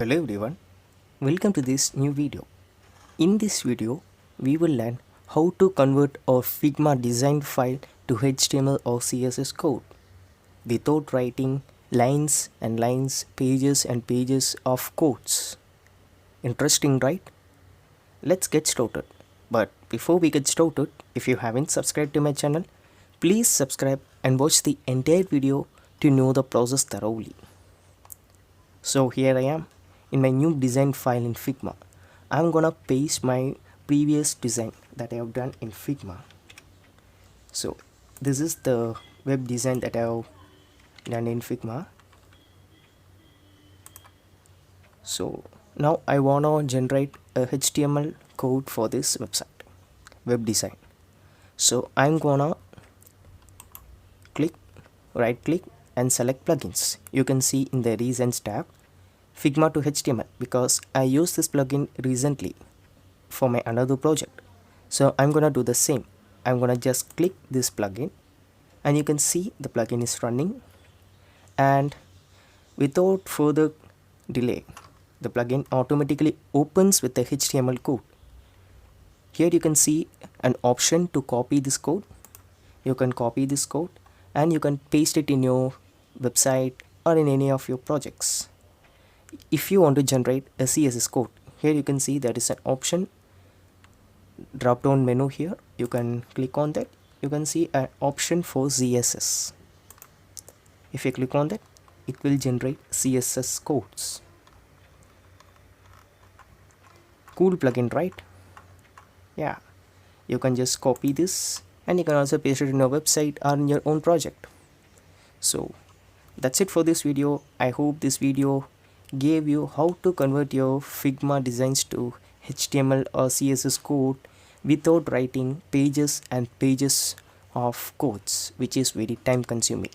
Hello everyone, welcome to this new video. In this video, we will learn how to convert our Figma design file to HTML or CSS code without writing lines and lines, pages and pages of codes. Interesting, right? Let's get started. But before we get started, if you haven't subscribed to my channel, please subscribe and watch the entire video to know the process thoroughly. So here I am in my new design file in Figma. I'm gonna paste my previous design that I have done in Figma. So this is the web design that I have done in Figma. So now I wanna generate a HTML code for this website, web design. So I'm gonna right click and select plugins. You can see in the recents tab Figma to HTML because I used this plugin recently for my another project. So I'm gonna do the same. I'm gonna just click this plugin and you can see the plugin is running, and without further delay the plugin automatically opens with the HTML code. Here you can see an option to copy this code. You can copy this code and you can paste it in your website or in any of your projects. If you want to generate a CSS code, here you can see there is an option, drop down menu. Here you can click on that. You can see an option for CSS. If you click on that, it will generate CSS codes. Cool plugin, right? Yeah, you can just copy this and you can also paste it in your website or in your own project. So that's it for this video. I hope this video gave you how to convert your Figma designs to HTML or CSS code without writing pages and pages of codes, which is very time consuming.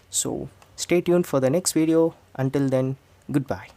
So stay tuned for the next video. Until then, goodbye.